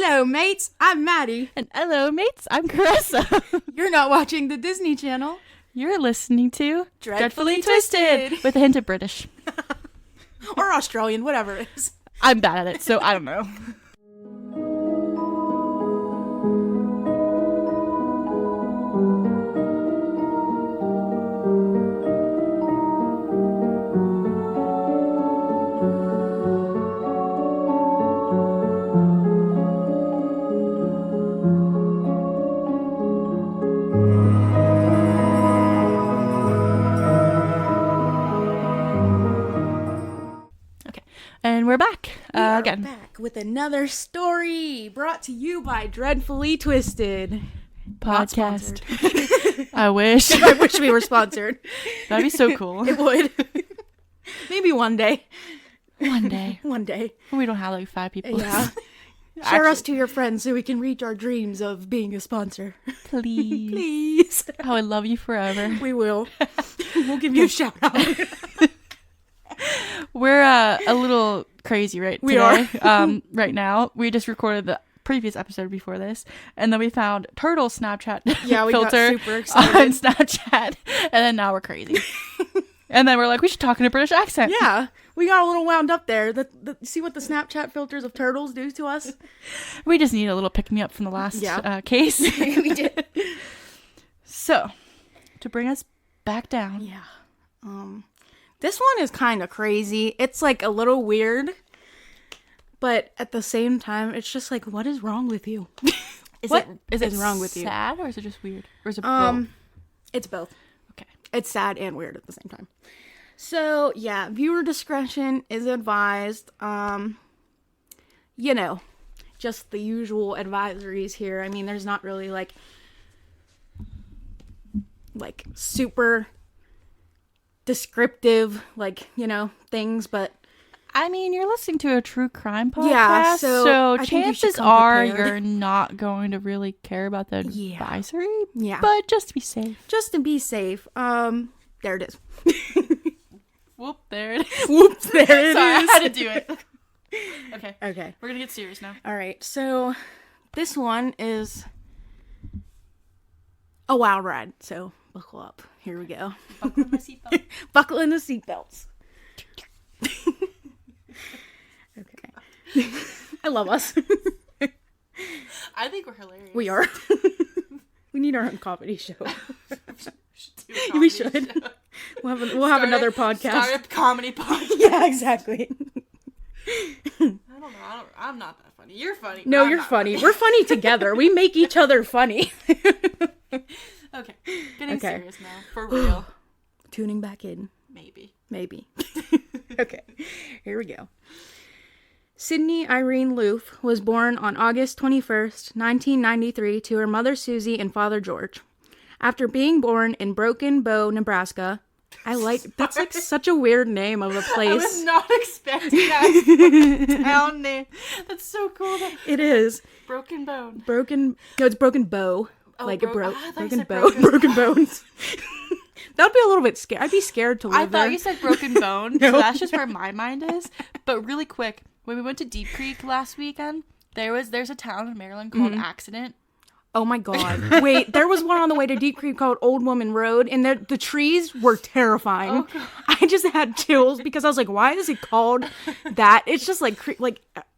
Hello, mates. I'm Maddie. And hello, mates. I'm Carissa. You're not watching the Disney Channel. You're listening to Dreadfully Twisted. with a hint of British. Or Australian, whatever it is. I'm bad at it, so I don't know. And we're back again. Back with another story brought to you by Dreadfully Twisted Podcast. I wish. I wish we were sponsored. That'd be so cool. It would. Maybe one day. One day. One day. We don't have like 5 people. Yeah. Share us to your friends so we can reach our dreams of being a sponsor. Please. Please. I would love you forever. We will. We'll give you a shout out. We're a little crazy today. We are. Right now. We just recorded the previous episode before this, and then we found Turtle Snapchat we got filter super excited on Snapchat, and then now we're crazy. And then we're like, we should talk in a British accent. Yeah, we got a little wound up there. See what the Snapchat filters of turtles do to us? We just need a little pick-me-up from the last case. We did. So, to bring us back down. Yeah. This one is kind of crazy. It's like a little weird, but at the same time, it's just like, what is wrong with you? Is it wrong with you? Sad, or is it just weird? Or is it both? It's both. Okay. It's sad and weird at the same time. So, yeah, viewer discretion is advised. Just the usual advisories here. I mean, there's not really like super descriptive, things, but I mean, you're listening to a true crime podcast, yeah, so chances are you're not going to really care about the advisory. Yeah. But just to be safe. There it is. Whoop, there it is. Whoops, there it is. Sorry, I had to do it. Okay. We're gonna get serious now. All right, so this one is a wild ride, so buckle up. Here we go. Buckle in my seatbelt. Buckle in the seatbelts. Okay. I love us. I think we're hilarious. We are. We need our own comedy show. We should. Show. We'll have another podcast. Start a comedy podcast. Yeah, exactly. I don't know. I'm not that funny. You're funny. No, you're funny. We're funny together. We make each other funny. Okay. Getting serious now. For real. Tuning back in. Maybe. Okay. Here we go. Sydney Irene Loofe was born on August 21st, 1993 to her mother Susie and father George. After being born in Broken Bow, Nebraska, that's like such a weird name of a place. I was not expecting that town name. That's so cool. It is. Broken Bone. It's Broken Bow. Oh, broken bones. That would be a little bit scary. I'd be scared to live there. I thought you said Broken Bone, No. So that's just where my mind is. But really quick, when we went to Deep Creek last weekend, there's a town in Maryland called Accident. Oh my god. Wait, there was one on the way to Deep Creek called Old Woman Road, and the trees were terrifying. Oh, God. I just had chills because I was like, why is it called that? It's just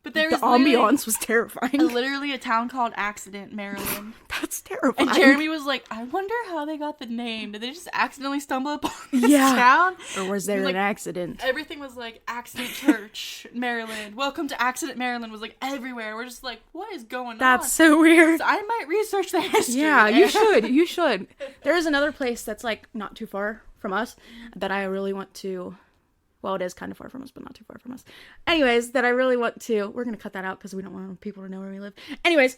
but there the was ambiance was terrifying. Literally a town called Accident, Maryland. That's terrifying. And Jeremy was like, I wonder how they got the name. Did they just accidentally stumble upon this town? Or was there an accident? Everything was like, Accident Church, Maryland. Welcome to Accident, Maryland was like everywhere. We're just like, what is going on? That's so weird. So I might research the history. Yeah, you should. There is another place that's like not too far from us that I really want to. Well, it is kind of far from us, but not too far from us. Anyways, that I really want to. We're going to cut that out because we don't want people to know where we live. Anyways,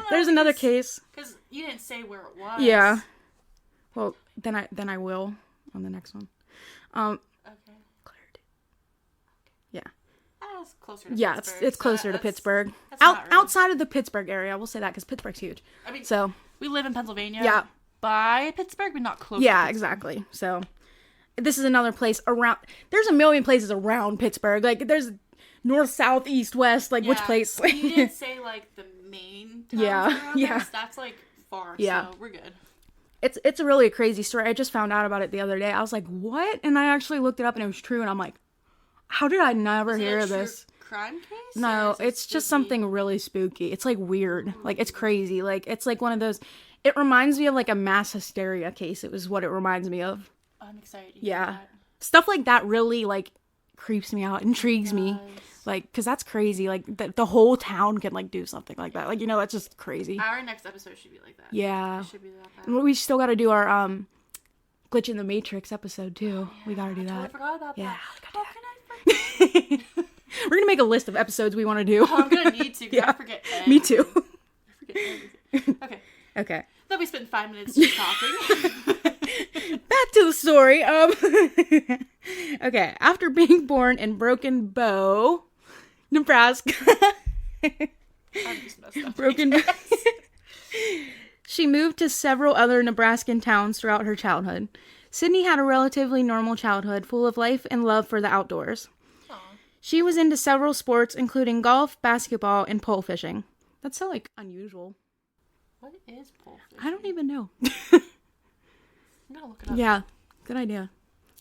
there's another case. Because you didn't say where it was. Yeah. Well, then I will on the next one. Okay. Clarity. Yeah. It's closer to yeah, Pittsburgh. it's closer to Pittsburgh. That's not really... Outside of the Pittsburgh area, we'll say that because Pittsburgh's huge. I mean, so we live in Pennsylvania. Yeah. By Pittsburgh, but not close. Yeah, to exactly. So this is another place around. There's a million places around Pittsburgh. Like there's north, south, east, west, like which place. You didn't say like the main towns around us. That's like far, so we're good. It's a really crazy story. I just found out about it the other day. I was like, what? And I actually looked it up and it was true. And I'm like, how did I never hear of this? Crime case? No, it's just something really spooky. It's like weird. Ooh. Like it's crazy. Like it's like one of those. It reminds me of like a mass hysteria case. It was what it reminds me of. I'm excited. Yeah, stuff like that really like creeps me out, intrigues me. Like, because that's crazy. Like, the whole town can, like, do something like that. Like, you know, that's just crazy. Our next episode should be like that. Yeah. It should be like that. And we still got to do our, Glitch in the Matrix episode, too. Oh, yeah. We got to do that. I forgot about that. How can I forget? We're going to make a list of episodes we want to do. Oh, I'm going to need to, because I forget everything. Me too. I forget everything. Okay. Then we spent 5 minutes just talking. Back to the story. Okay. After being born in Broken Bow, Nebraska. I'm just messed up. Broken. She moved to several other Nebraskan towns throughout her childhood. Sydney had a relatively normal childhood, full of life and love for the outdoors. Aww. She was into several sports, including golf, basketball, and pole fishing. That's so, like, unusual. What is pole fishing? I don't even know. I'm gonna look it up. Yeah, good idea.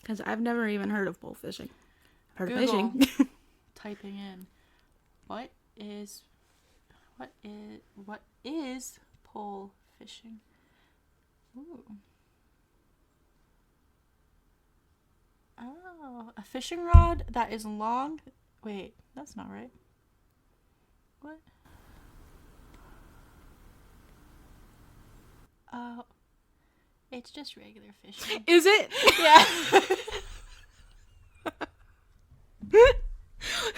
Because I've never even heard of pole fishing. I've heard Google. of fishing. Typing in what is pole fishing? Ooh. Oh, a fishing rod that is long. Wait, that's not right. What? Oh, it's just regular fishing. Is it? Yeah.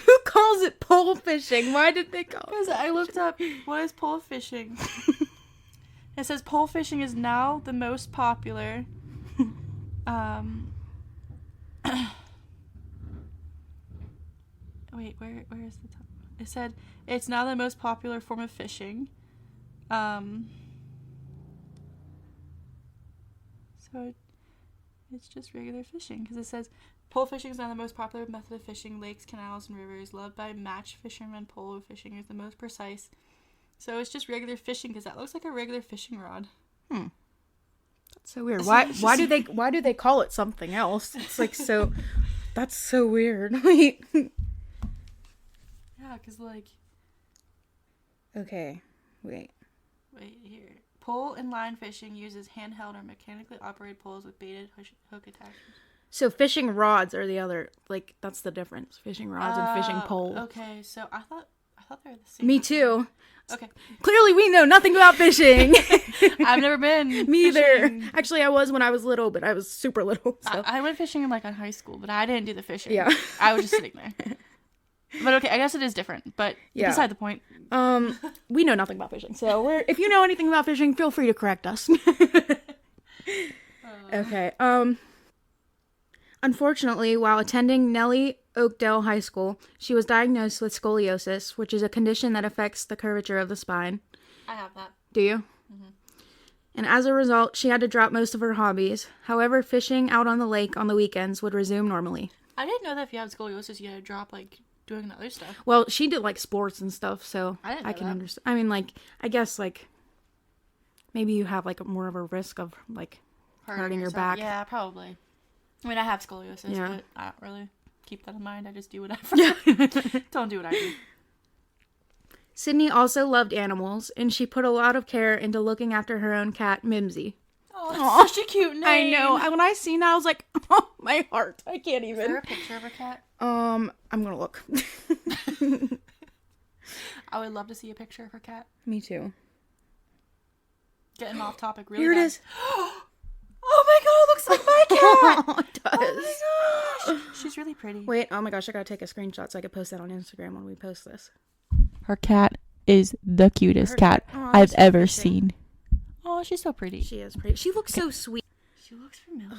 Who calls it pole fishing? Why did they call it? Because I looked up, what is pole fishing? It says pole fishing is now the most popular. Wait, where is the top? It said it's now the most popular form of fishing. So it's just regular fishing because it says pole fishing is now the most popular method of fishing. Lakes, canals, and rivers loved by match fishermen. Pole fishing is the most precise. So it's just regular fishing because that looks like a regular fishing rod. That's so weird. Why do they call it something else? It's like so. That's so weird. Yeah, because like. Okay, wait here. Pole and line fishing uses handheld or mechanically operated poles with baited hook attachments. So fishing rods are the other, like, that's the difference. Fishing rods and fishing poles. Okay, so I thought they were the same. Me too. Okay. Clearly we know nothing about fishing. I've never been. Me fishing. either. Actually, I was when I was little, but I was super little. So. I went fishing in high school, but I didn't do the fishing. Yeah. I was just sitting there. But okay, I guess it is different, but beside the point. We know nothing about fishing, so if you know anything about fishing, feel free to correct us. Okay. Unfortunately, while attending Nellie Oakdale High School, she was diagnosed with scoliosis, which is a condition that affects the curvature of the spine. I have that. Do you? Mm-hmm. And as a result, she had to drop most of her hobbies. However, fishing out on the lake on the weekends would resume normally. I didn't know that if you have scoliosis, you had to drop, doing other stuff. Well, she did, sports and stuff, so I can understand. I mean, I guess, maybe you have, more of a risk of, hurting your back. Yeah, probably. I mean, I have scoliosis, but I don't really keep that in mind. I just do whatever. Don't do what I do. Sydney also loved animals, and she put a lot of care into looking after her own cat, Mimsy. Oh, that's such a cute name. I know. When I seen that, I was like, oh, my heart. I can't even. Is there a picture of her cat? I'm gonna look. I would love to see a picture of her cat. Me too. Getting off topic really Here it bad. is. Oh my god, it looks like my cat! It does. Oh my gosh. She's really pretty. Wait, oh my gosh, I gotta take a screenshot so I can post that on Instagram when we post this. Her cat is the cutest cat I've ever seen. Oh, she's so pretty. She is pretty. She looks so sweet. She looks familiar.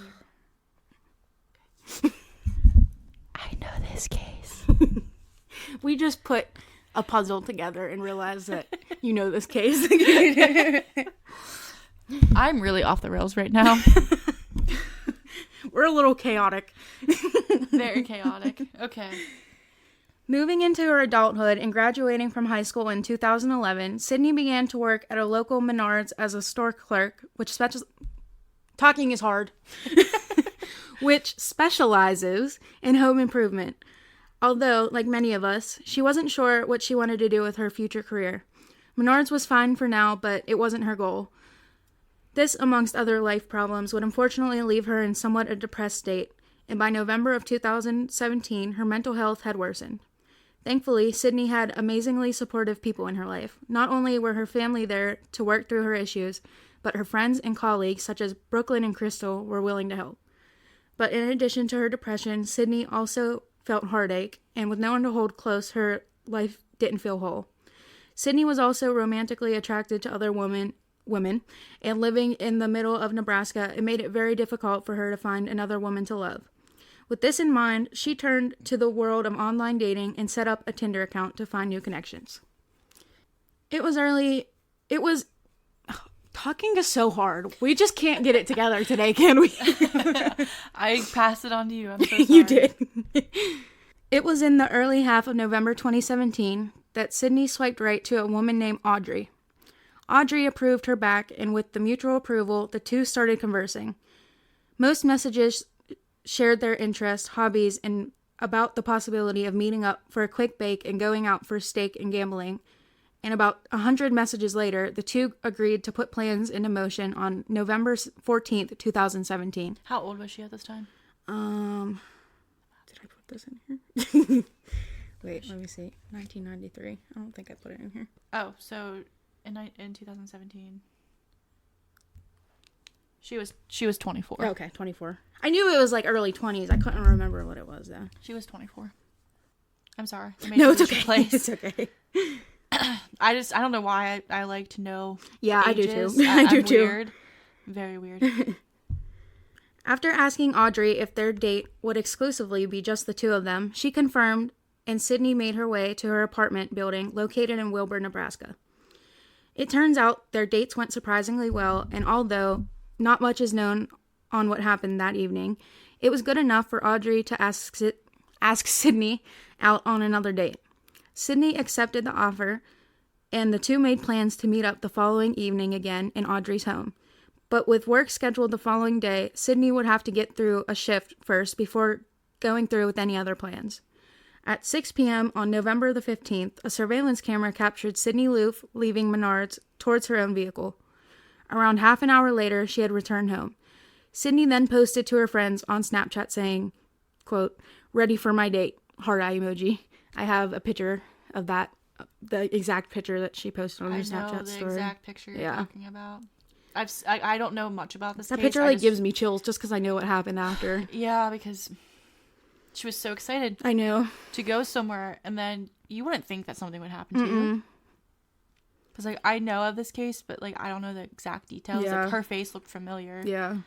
I know this case. We just put a puzzle together and realized that you know this case. I'm really off the rails right now. We're a little chaotic. Very chaotic. Okay. Moving into her adulthood and graduating from high school in 2011, Sydney began to work at a local Menards as a store clerk, talking is hard, which specializes in home improvement. Although, like many of us, she wasn't sure what she wanted to do with her future career. Menards was fine for now, but it wasn't her goal. This, amongst other life problems, would unfortunately leave her in somewhat a depressed state, and by November of 2017, her mental health had worsened. Thankfully, Sydney had amazingly supportive people in her life. Not only were her family there to work through her issues, but her friends and colleagues, such as Brooklyn and Crystal, were willing to help. But in addition to her depression, Sydney also felt heartache, and with no one to hold close, her life didn't feel whole. Sydney was also romantically attracted to other women, and living in the middle of Nebraska, it made it very difficult for her to find another woman to love. With this in mind, she turned to the world of online dating and set up a Tinder account to find new connections. Talking is so hard. We just can't get it together today, can we? I passed it on to you. I'm so sorry. You did. It was in the early half of November 2017 that Sydney swiped right to a woman named Audrey. Audrey approved her back, and with the mutual approval, the two started conversing. Most messages shared their interests, hobbies, and about the possibility of meeting up for a quick bake and going out for steak and gambling. And about 100 messages later, the two agreed to put plans into motion on November 14th, 2017. How old was she at this time? Did I put this in here? Wait, let me see. 1993. I don't think I put it in here. Oh, so in 2017. She was 24. Okay, 24. I knew it was like early 20s. I couldn't remember what it was though. She was 24. I'm sorry. No, it's okay. It's okay. I don't know why I like to know. Yeah, ages. I do too. I do too. Weird. Very weird. After asking Audrey if their date would exclusively be just the two of them, she confirmed, and Sydney made her way to her apartment building located in Wilbur, Nebraska. It turns out their dates went surprisingly well, and although not much is known on what happened that evening, it was good enough for Audrey to ask Sydney out on another date. Sydney accepted the offer, and the two made plans to meet up the following evening again in Audrey's home. But with work scheduled the following day, Sydney would have to get through a shift first before going through with any other plans. At 6 p.m. on November the 15th, a surveillance camera captured Sydney Loofe leaving Menards towards her own vehicle. Around half an hour later, she had returned home. Sydney then posted to her friends on Snapchat saying, quote, "Ready for my date," heart eye emoji. I have a picture of that, the exact picture that she posted on her Snapchat story. The exact picture you're talking about. I don't know much about this That case. picture gives me chills just because I know what happened after. Yeah, because she was so excited. I know. To go somewhere, and then you wouldn't think that something would happen to you. Because, I know of this case, but, I don't know the exact details. Yeah. Her face looked familiar. Yeah.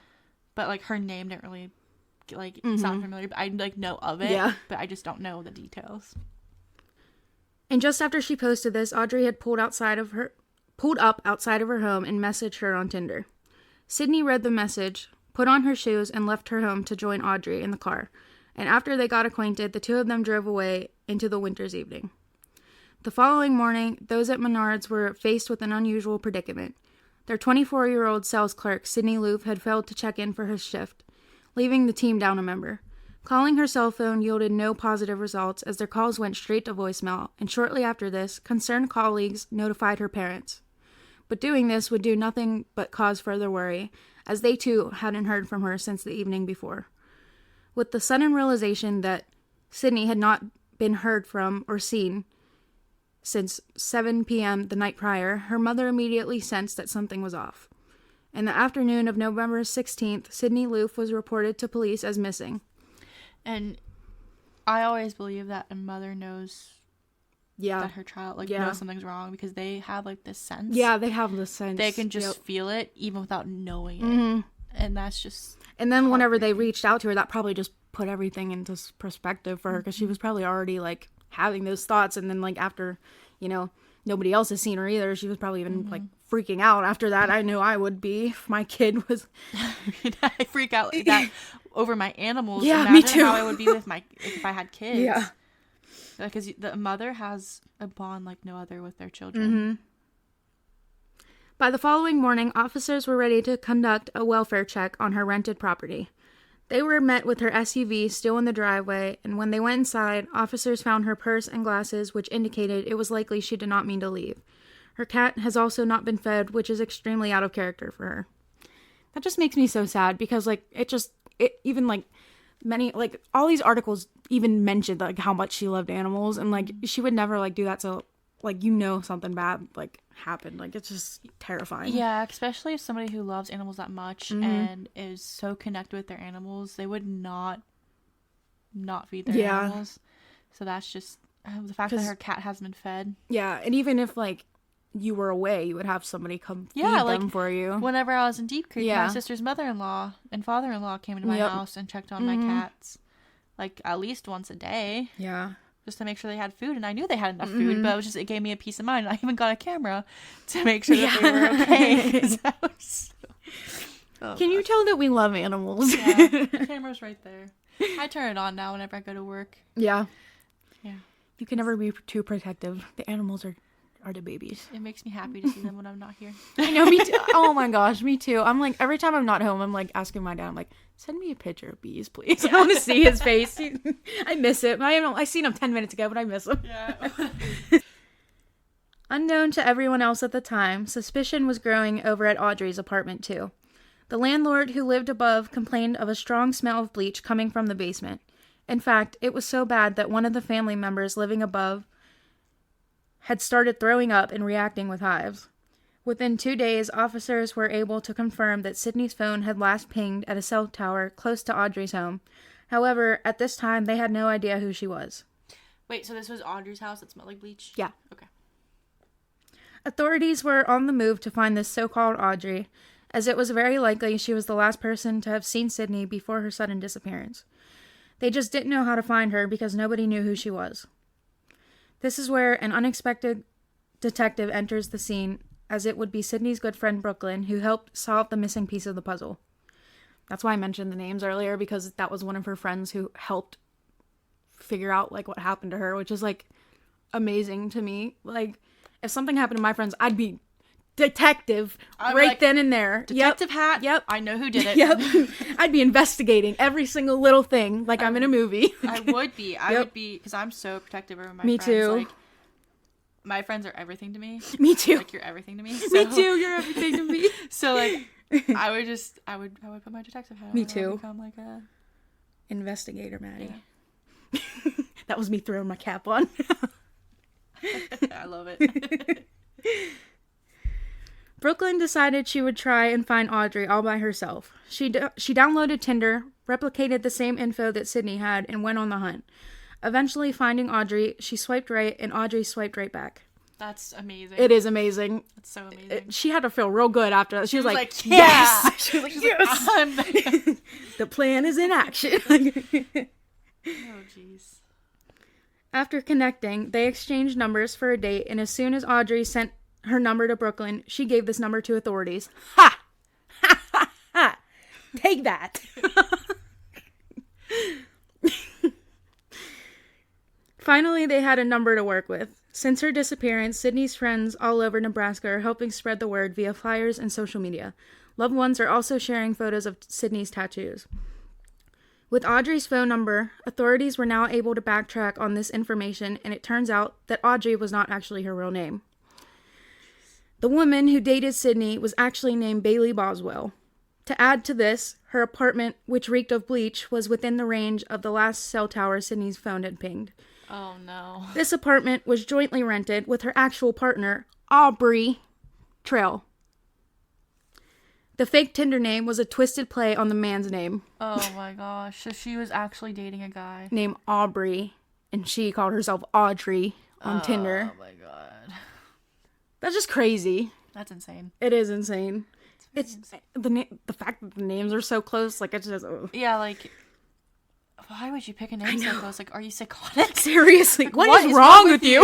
But, her name didn't really, sound familiar. But I, know of it. Yeah. But I just don't know the details. And just after she posted this, Audrey had pulled up outside of her home and messaged her on Tinder. Sydney read the message, put on her shoes, and left her home to join Audrey in the car. And after they got acquainted, the two of them drove away into the winter's evening. The following morning, those at Menards were faced with an unusual predicament. Their 24-year-old sales clerk, Sydney Loofe, had failed to check in for her shift, leaving the team down a member. Calling her cell phone yielded no positive results as their calls went straight to voicemail, and shortly after this, concerned colleagues notified her parents. But doing this would do nothing but cause further worry, as they too hadn't heard from her since the evening before. With the sudden realization that Sydney had not been heard from or seen since 7 p.m. the night prior, her mother immediately sensed that something was off. In the afternoon of November 16th, Sydney Loofe was reported to police as missing. And I always believe that a mother knows that her child knows something's wrong, because they have this sense. Yeah, they have the sense. They can just feel it even without knowing it. And that's just... And then whenever they reached out to her, that probably just put everything into perspective for her, because she was probably already having those thoughts, and then after, nobody else has seen her either, she was probably even freaking out after that. I know I would be if my kid was... I freak out like that over my animals. Yeah, Imagine me too. how I would be if I had kids. Yeah. Because the mother has a bond like no other with their children. Mm-hmm. By the following morning, officers were ready to conduct a welfare check on her rented property. They were met with her SUV still in the driveway, and when they went inside, officers found her purse and glasses, which indicated it was likely she did not mean to leave. Her cat has also not been fed, which is extremely out of character for her. That just makes me so sad, because, like, even, like, many, like, all these articles even mentioned, like, how much she loved animals, and, like, she would never, like, do that, so, like, something bad, like, happened. Like, it's just terrifying. Yeah, especially if somebody who loves animals that much and is so connected with their animals, they would not feed their animals. So that's just the fact that her cat hasn't been fed. Yeah, and even if, like, you were away, you would have somebody come feed them for you. Whenever I was in Deep Creek, my sister's mother-in-law and father-in-law came into my house and checked on my cats, like, at least once a day. Yeah. Just to make sure they had food, and I knew they had enough food, but it gave me a peace of mind. I even got a camera to make sure that they were okay. Can you tell that we love animals? Yeah, the camera's right there. I turn it on now whenever I go to work. Yeah. Yeah. You can never be too protective. The animals are the babies. It makes me happy to see them when I'm not here. I know, me too. Oh my gosh, me too. I'm like, every time I'm not home, I'm like asking my dad, I'm like, send me a picture of bees, please. I want to see his face. I miss it. I seen him 10 minutes ago, but I miss him. Yeah. Unknown to everyone else at the time, suspicion was growing over at Audrey's apartment too. The landlord who lived above complained of a strong smell of bleach coming from the basement. In fact, it was so bad that one of the family members living above had started throwing up and reacting with hives. Within 2 days, officers were able to confirm that Sydney's phone had last pinged at a cell tower close to Audrey's home. However, at this time, they had no idea who she was. Wait, so this was Audrey's house that smelled like bleach? Yeah. Okay. Authorities were on the move to find this so-called Audrey, as it was very likely she was the last person to have seen Sydney before her sudden disappearance. They just didn't know how to find her because nobody knew who she was. This is where an unexpected detective enters the scene, as it would be Sydney's good friend Brooklyn, who helped solve the missing piece of the puzzle. That's why I mentioned the names earlier, because that was one of her friends who helped figure out, like, what happened to her, which is, like, amazing to me. Like, if something happened to my friends, I'd be detective then and there. Detective hat. Yep. I know who did it. Yep. I'd be investigating every single little thing like I'm in a movie. I would be. I would be, because I'm so protective over my Me friends. too. Like, my friends are everything to me. Me too. Like, you're everything to me. So, Me too. You're everything to me. So, like, I would put my detective hat on. Me too. Become like a investigator, Maddie. Yeah. That was me throwing my cap on. I love it. Brooklyn decided she would try and find Audrey all by herself. She downloaded Tinder, replicated the same info that Sydney had, and went on the hunt. Eventually finding Audrey, she swiped right, and Audrey swiped right back. That's amazing. It is amazing. That's so amazing. She had to feel real good after that. She was like, yeah. Yes! She was like, yes! The plan is in action. Oh, jeez. After connecting, they exchanged numbers for a date, and as soon as Audrey sent her number to Brooklyn, she gave this number to authorities. Ha! Ha ha ha! Take that! Finally, they had a number to work with. Since her disappearance, Sydney's friends all over Nebraska are helping spread the word via flyers and social media. Loved ones are also sharing photos of Sydney's tattoos. With Audrey's phone number, authorities were now able to backtrack on this information, and it turns out that Audrey was not actually her real name. The woman who dated Sydney was actually named Bailey Boswell. To add to this, her apartment, which reeked of bleach, was within the range of the last cell tower Sydney's phone had pinged. Oh, no. This apartment was jointly rented with her actual partner, Aubrey Trail. The fake Tinder name was a twisted play on the man's name. Oh, my gosh. So she was actually dating a guy named Aubrey, and she called herself Audrey on Tinder. Oh, my God. That's just crazy. That's insane. It is insane. It's the fact that the names are so close. Like, it's just... Yeah, like... Why would you pick a name so close? Like, are you psychotic? Seriously, what is wrong with you?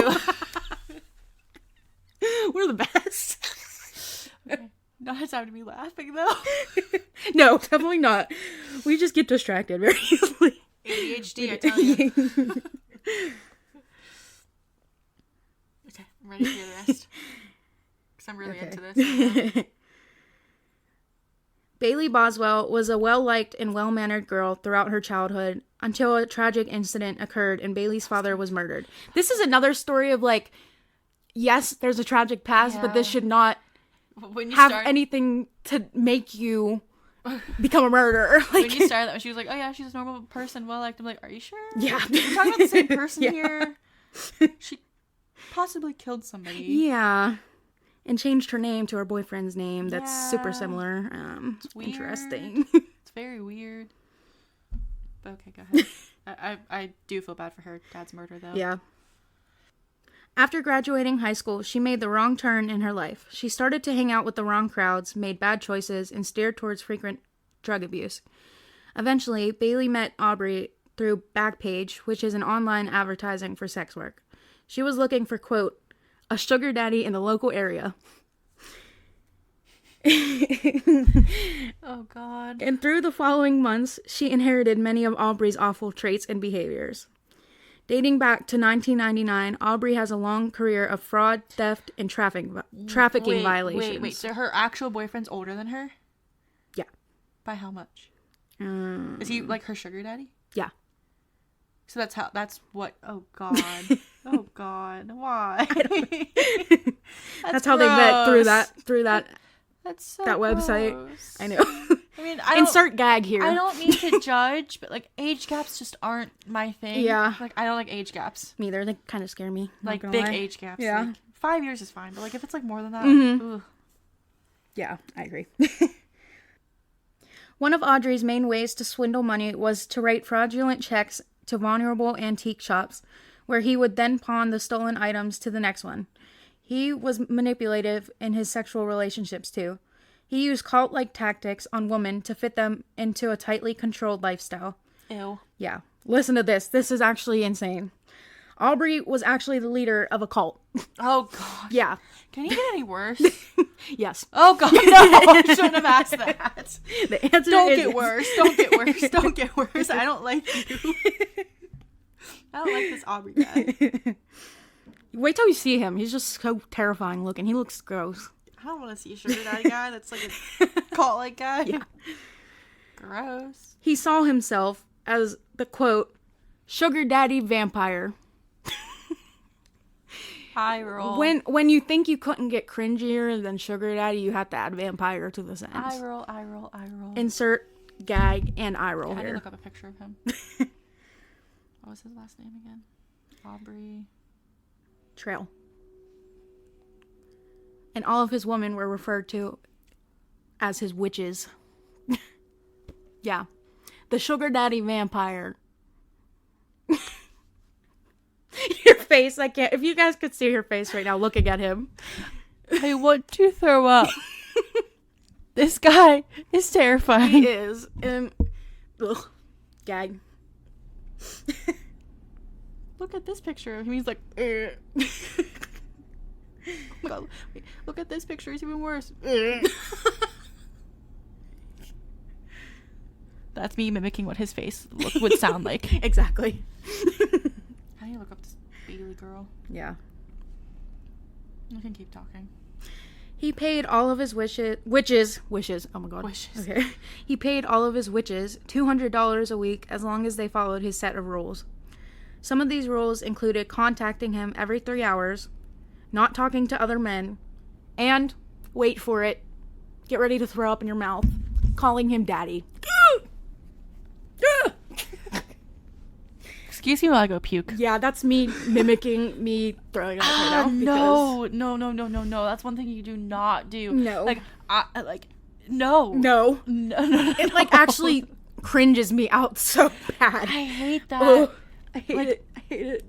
We're the best. Okay. Not a time to be laughing, though. No, definitely not. We just get distracted very easily. ADHD, I tell you. I'm ready to hear the rest. Because I'm really into this. Right Bailey Boswell was a well-liked and well-mannered girl throughout her childhood until a tragic incident occurred and Bailey's father was murdered. This is another story of, like, yes, there's a tragic past, but this should not have anything to make you become a murderer. Like, when you started that, she was like, oh yeah, she's a normal person, well-liked. I'm like, are you sure? Yeah. We're talking about the same person here. She possibly killed somebody. Yeah. And changed her name to her boyfriend's name. That's super similar. It's weird. Interesting. It's very weird. But okay, go ahead. I do feel bad for her dad's murder, though. Yeah. After graduating high school, she made the wrong turn in her life. She started to hang out with the wrong crowds, made bad choices, and steered towards frequent drug abuse. Eventually, Bailey met Aubrey through Backpage, which is an online advertising for sex work. She was looking for, quote, a sugar daddy in the local area. Oh, God. And through the following months, she inherited many of Aubrey's awful traits and behaviors. Dating back to 1999, Aubrey has a long career of fraud, theft, and trafficking violations. Wait. So her actual boyfriend's older than her? Yeah. By how much? Is he, like, her sugar daddy? Yeah. So oh, God. Oh, God. Why? That's how they met through that That's so that website. Gross. I know. I mean, insert gag here. I don't mean to judge, but, like, age gaps just aren't my thing. Yeah. Like, I don't like age gaps. Me either. They kind of scare me. Like, big age gaps. Yeah. Like, 5 years is fine, but, like, if it's, like, more than that, ugh. Yeah, I agree. One of Audrey's main ways to swindle money was to write fraudulent checks to vulnerable antique shops, where he would then pawn the stolen items to the next one. He was manipulative in his sexual relationships, too. He used cult-like tactics on women to fit them into a tightly controlled lifestyle. Ew. Yeah. Listen to this. This is actually insane. Aubrey was actually the leader of a cult. Oh, God. Yeah. Can you get any worse? Yes. Oh, God, no. I shouldn't have asked that. The answer Don't is get yes. worse. Don't get worse. Don't get worse. I don't like you. I don't like this Aubrey guy. Wait till you see him. He's just so terrifying looking. He looks gross. I don't want to see a sugar daddy guy that's like a cult-like guy. Yeah. Gross. He saw himself as the, quote, sugar daddy vampire. Eye roll. When you think you couldn't get cringier than sugar daddy, you have to add vampire to the sentence. Eye roll, eye roll, eye roll. Insert gag and eye roll I here. did look up a picture of him. What was his last name again? Aubrey Trail. And all of his women were referred to as his witches. Yeah. The sugar daddy vampire. Your face, I can't. If you guys could see her face right now looking at him. I want to throw up. This guy is terrifying. He is. Ugh. Gag. Look at this picture of him. He's like, oh my God. Wait, look at this picture. It's even worse. That's me mimicking what his face would sound like. Exactly. I need to look up this Bailey girl. Yeah. I can keep talking. He paid all of his witches. Oh my God. Wishes. Okay. He paid all of his witches $200 a week as long as they followed his set of rules. Some of these rules included contacting him every 3 hours, not talking to other men, and, wait for it, get ready to throw up in your mouth, calling him daddy. Excuse me while I go puke. Yeah, that's me mimicking me throwing up right now. No. That's one thing you do not do. No. No. No. No. It, actually cringes me out so bad. I hate that. Ugh, I hate it.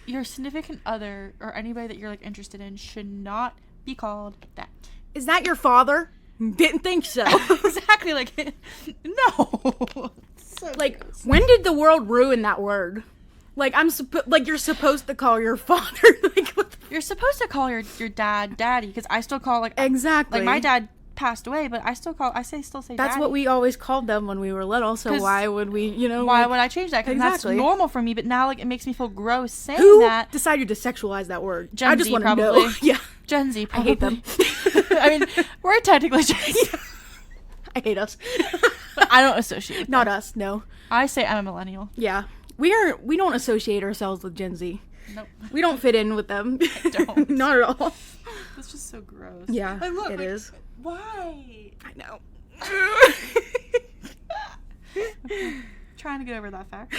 Your significant other or anybody that you're, interested in should not be called that. Is that your father? Didn't think so. Exactly. No. So gross. When did the world ruin that word? You're supposed to call your father. You're supposed to call your dad daddy, because I still call, Exactly. my dad passed away, but I still say That's Daddy. what we always called them when we were little, so why would we, Why would I change that? Because Exactly. that's normal for me, but now, like, it makes me feel gross saying Who that. decided to sexualize that word? Gen I just Z, want to probably. know. Yeah. Gen Z, I probably. hate them. I mean, we're technically Gen Z. I hate us. But I don't associate with Not them. us, no. I say I'm a millennial. Yeah. We don't associate ourselves with Gen Z. Nope. We don't fit in with them. Don't. Not at all. That's just so gross. Yeah, Like, look, it is. Why? I know. Trying to get over that fact.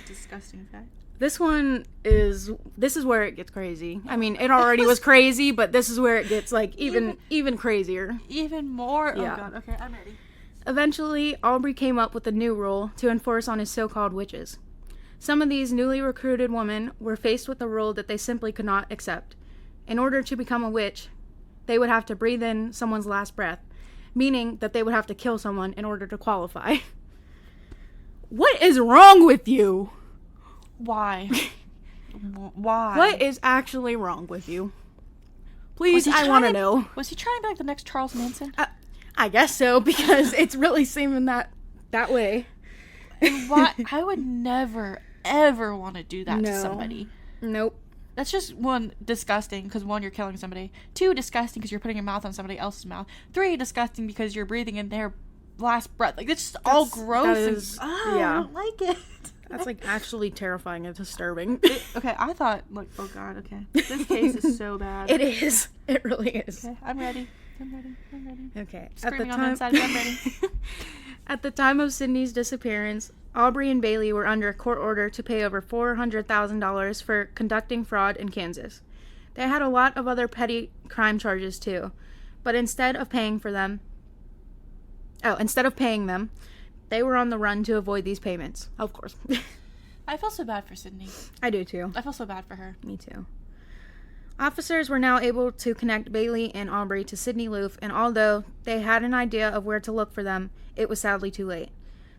Disgusting fact. This is where it gets crazy. I mean, it already was crazy, but this is where it gets like even crazier. Even more? Yeah. Oh god, okay, I'm ready. Eventually, Aubrey came up with a new rule to enforce on his so-called witches. Some of these newly recruited women were faced with a rule that they simply could not accept. In order to become a witch, they would have to breathe in someone's last breath, meaning that they would have to kill someone in order to qualify. What is wrong with you? Why? Why? What is actually wrong with you? Please, I want to know. Was he trying to be like the next Charles Manson? I guess so, because it's really seeming that way. And why? I would never, ever want to do that to somebody. Nope. That's just, one, disgusting, because one, you're killing somebody. Two, disgusting, because you're putting your mouth on somebody else's mouth. Three, disgusting, because you're breathing in their last breath. Like, it's just all gross. Yeah. I don't like it. That's, like, actually terrifying and disturbing. Okay, I thought, like, oh god, okay. This case is so bad. It is. It really is. Okay, I'm ready. Okay. Screaming on the inside, I'm ready. At the time of Sydney's disappearance, Aubrey and Bailey were under a court order to pay over $400,000 for conducting fraud in Kansas. They had a lot of other petty crime charges too, but instead of paying them, they were on the run to avoid these payments. Of course. I feel so bad for Sydney. I do too. I feel so bad for her. Me too. Officers were now able to connect Bailey and Aubrey to Sydney Loofe, and although they had an idea of where to look for them, it was sadly too late.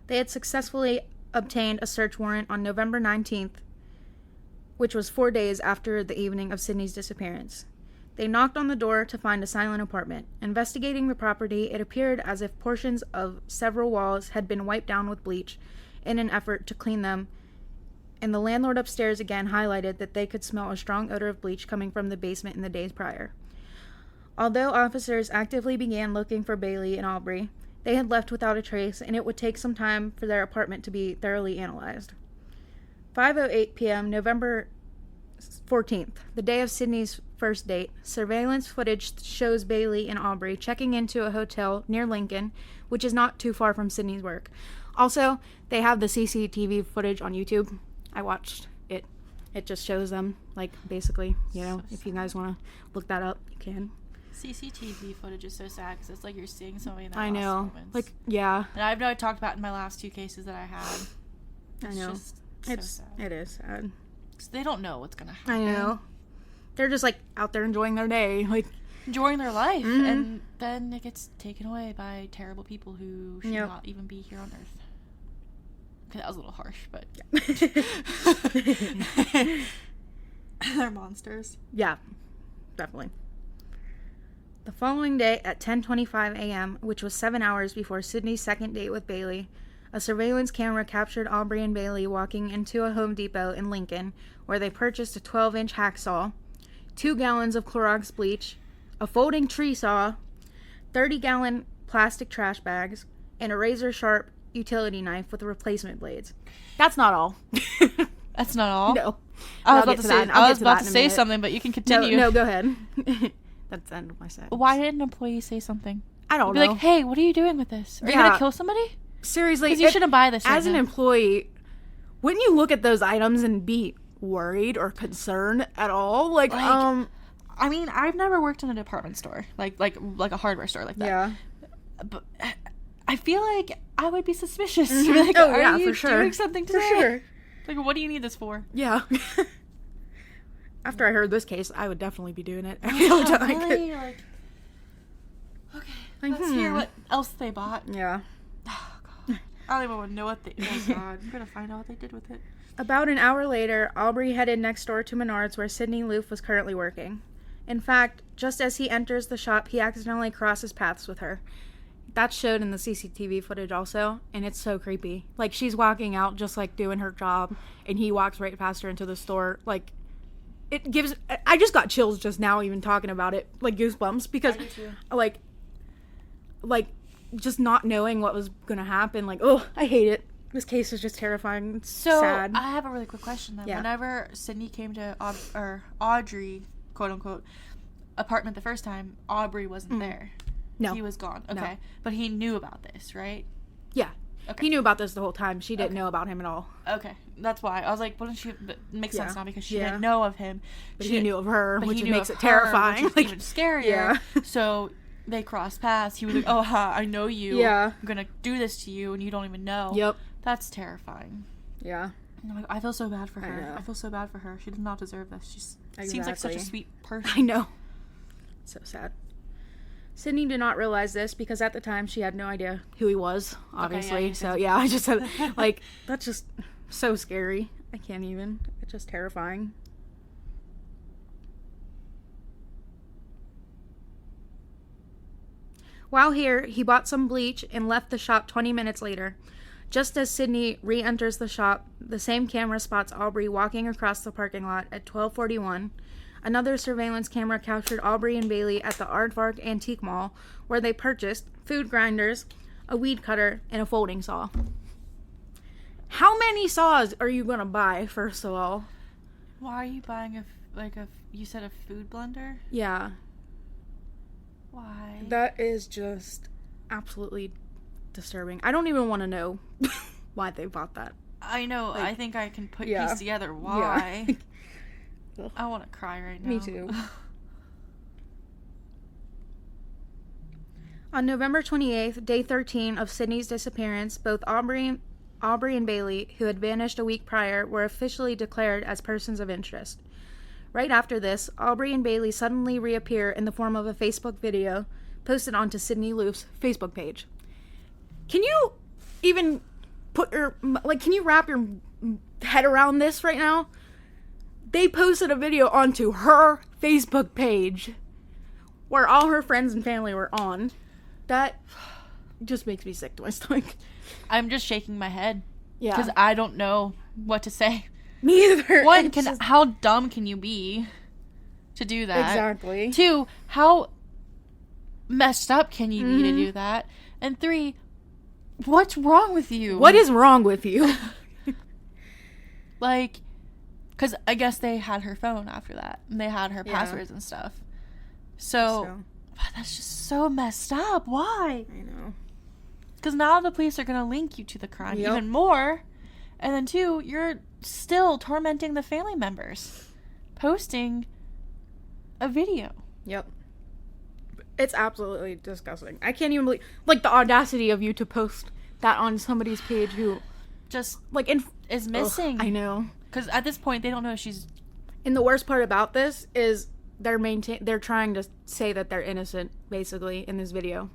They had successfully obtained a search warrant on November 19th, which was 4 days after the evening of Sydney's disappearance. They knocked on the door to find a silent apartment. Investigating the property, it appeared as if portions of several walls had been wiped down with bleach in an effort to clean them, and the landlord upstairs again highlighted that they could smell a strong odor of bleach coming from the basement in the days prior. Although officers actively began looking for Bailey and Aubrey, they had left without a trace, and it would take some time for their apartment to be thoroughly analyzed. 5:08 p.m., November 14th, the day of Sydney's first date, surveillance footage shows Bailey and Aubrey checking into a hotel near Lincoln, which is not too far from Sydney's work. Also, they have the CCTV footage on YouTube. I watched it. It just shows them, like, basically, if you guys want to look that up, you can. CCTV footage is so sad because it's like you're seeing somebody in their I last know. moments. Like, yeah. And I've know I talked about in my last two cases that I had. I know. Just so sad. It is sad. 'Cause they don't know what's going to happen. I know. They're just, like, out there enjoying their day. Like, enjoying their life. Mm-hmm. And then it gets taken away by terrible people who should not even be here on Earth. Okay, that was a little harsh, but yeah. They're monsters. Yeah, definitely. The following day at 10:25 a.m., which was 7 hours before Sydney's second date with Bailey, a surveillance camera captured Aubrey and Bailey walking into a Home Depot in Lincoln, where they purchased a 12-inch hacksaw, 2 gallons of Clorox bleach, a folding tree saw, 30-gallon plastic trash bags, and a razor-sharp utility knife with replacement blades. That's not all. That's not all? No. I was about to say something, but you can continue. No, go ahead. That's the end of my sentence. Why did an employee say something? I don't know. Be like, hey, what are you doing with this? Are you going to kill somebody? Seriously. Because you shouldn't buy this as an employee, wouldn't you look at those items and be worried or concerned at all? Like I mean, I've never worked in a department store. Like a hardware store like that. Yeah. But I feel like I would be suspicious. Mm-hmm. Like, are you doing something today? For sure. Like, what do you need this for? Yeah. After I heard this case, I would definitely be doing it. Really? Like, okay, let's hear what else they bought. Yeah. Oh, God. I don't even want to know what they... Oh, God. I'm going to find out what they did with it. About an hour later, Aubrey headed next door to Menards, where Sydney Loofe was currently working. In fact, just as he enters the shop, he accidentally crosses paths with her. That's showed in the CCTV footage also, and it's so creepy. Like, she's walking out just, like, doing her job, and he walks right past her into the store. Like, it gives... I just got chills just now even talking about it. Like, goosebumps, because, like, just not knowing what was gonna happen. Like, oh, I hate it. This case is just terrifying. It's sad. I have a really quick question then. Yeah. Whenever Sydney came to Audrey, quote-unquote, apartment the first time, Aubrey wasn't there. No. He was gone. Okay. No. But he knew about this, right? Yeah. Okay. He knew about this the whole time. She didn't know about him at all. Okay. That's why. I was like, wouldn't she... But it makes sense now because she didn't know of him. But he knew of her, which makes it terrifying. Which is even scarier. Yeah. So they crossed paths. He was like, oh, I know you. Yeah. I'm going to do this to you and you don't even know. Yep. That's terrifying. Yeah. And I'm like, I feel so bad for her. I feel so bad for her. She did not deserve this. She seems like such a sweet person. I know. So sad. Sydney did not realize this because at the time she had no idea who he was, obviously. Okay, so, yeah, I just said, like, that's just so scary. I can't even. It's just terrifying. While here, he bought some bleach and left the shop 20 minutes later. Just as Sydney re-enters the shop, the same camera spots Aubrey walking across the parking lot at 12:41. Another surveillance camera captured Aubrey and Bailey at the Aardvark Antique Mall, where they purchased food grinders, a weed cutter, and a folding saw. How many saws are you going to buy, first of all? Why are you buying you said a food blender? Yeah. Why? That is just absolutely disturbing. I don't even want to know why they bought that. I know. Like, I think I can put piece together why. Yeah. I want to cry right now. Me too. On November 28th, day 13 of Sydney's disappearance, both Aubrey and Bailey, who had vanished a week prior, were officially declared as persons of interest. Right after this, Aubrey and Bailey suddenly reappear in the form of a Facebook video posted onto Sydney Loofe's Facebook page. Can you even can you wrap your head around this right now? They posted a video onto her Facebook page where all her friends and family were on. That just makes me sick to my stomach. I'm just shaking my head. Yeah. Because I don't know what to say. Me either. One, how dumb can you be to do that? Exactly. Two, how messed up can you be to do that? And three, what's wrong with you? What is wrong with you? Like... Because I guess they had her phone after that. And they had her passwords and stuff. So, that's just so messed up. Why? I know. Because now the police are going to link you to the crime even more. And then, two, you're still tormenting the family members. Posting a video. Yep. It's absolutely disgusting. I can't even believe... Like, the audacity of you to post that on somebody's page who... Just, is missing. Ugh, I know. Because at this point, they don't know if she's... And the worst part about this is they're trying to say that they're innocent, basically, in this video